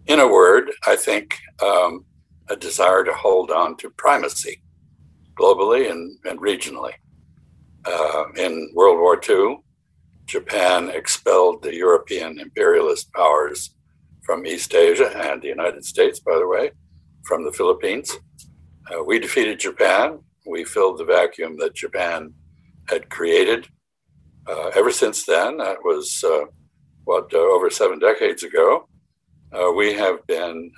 In a word, I think a desire to hold on to primacy globally and regionally. In World War II, Japan expelled the European imperialist powers from East Asia and the United States, by the way, from the Philippines. We defeated Japan. We filled the vacuum that Japan had created. Ever since then, that was over 7 decades ago, we have been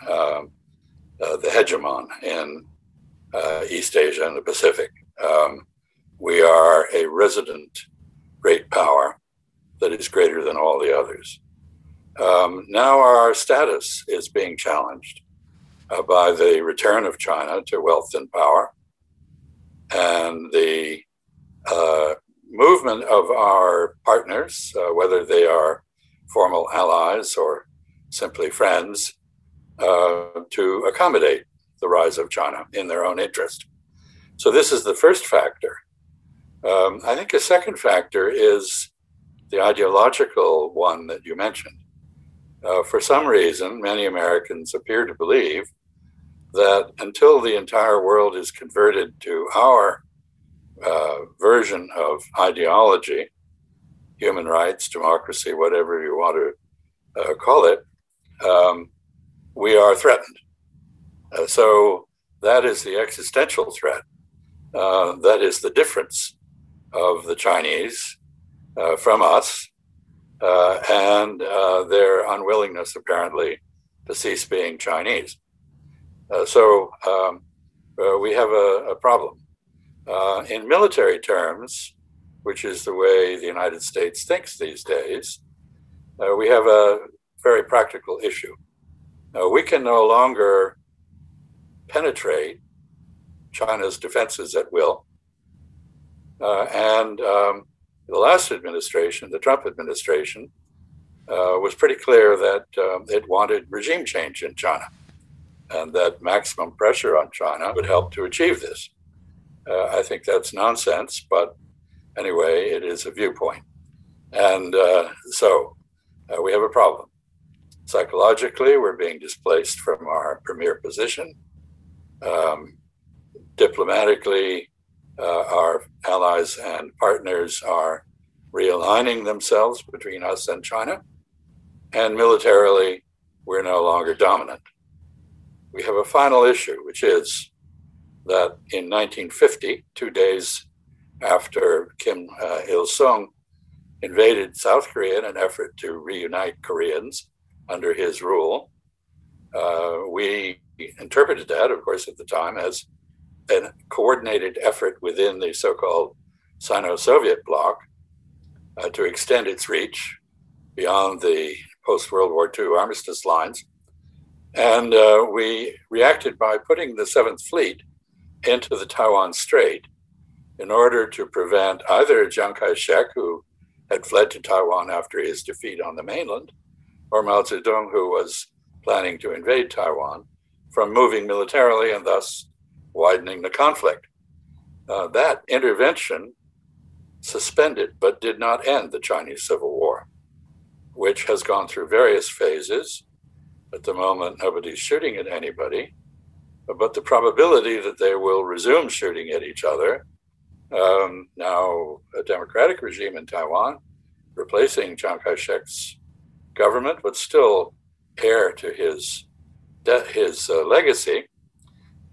the hegemon in East Asia and the Pacific. We are a resident great power that is greater than all the others. Now our status is being challenged by the return of China to wealth and power, and the movement of our partners, whether they are formal allies or simply friends, to accommodate the rise of China in their own interest. So this is the first factor. I think a second factor is the ideological one that you mentioned. For some reason, many Americans appear to believe that until the entire world is converted to our version of ideology, human rights, democracy, whatever you want to call it, we are threatened. So that is the existential threat. That is the difference of the Chinese from us and their unwillingness, apparently, to cease being Chinese. So we have a problem. In military terms, which is the way the United States thinks these days, we have a very practical issue. We can no longer penetrate China's defenses at will. And the last administration, the Trump administration, was pretty clear that it wanted regime change in China, and that maximum pressure on China would help to achieve this. I think that's nonsense, but anyway, it is a viewpoint. And so we have a problem. Psychologically, we're being displaced from our premier position. Diplomatically, our allies and partners are realigning themselves between us and China. And militarily, we're no longer dominant. We have a final issue, which is that in 1950, 2 days after Kim Il-sung invaded South Korea in an effort to reunite Koreans under his rule, we interpreted that, of course, at the time as a coordinated effort within the so-called Sino-Soviet bloc to extend its reach beyond the post-World War II armistice lines. And we reacted by putting the Seventh Fleet into the Taiwan Strait in order to prevent either Chiang Kai-shek, who had fled to Taiwan after his defeat on the mainland, or Mao Zedong, who was planning to invade Taiwan, from moving militarily and thus widening the conflict. That intervention suspended but did not end the Chinese Civil War, which has gone through various phases. At the moment, nobody's shooting at anybody, but the probability that they will resume shooting at each other, now a democratic regime in Taiwan, replacing Chiang Kai-shek's government, but still heir to his legacy,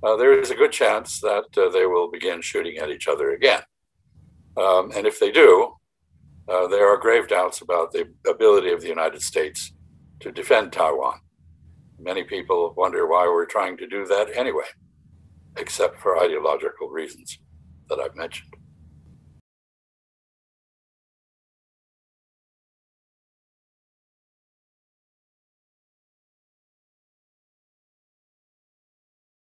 there is a good chance that they will begin shooting at each other again. And if they do, there are grave doubts about the ability of the United States to defend Taiwan. Many people wonder why we're trying to do that anyway, except for ideological reasons that I've mentioned.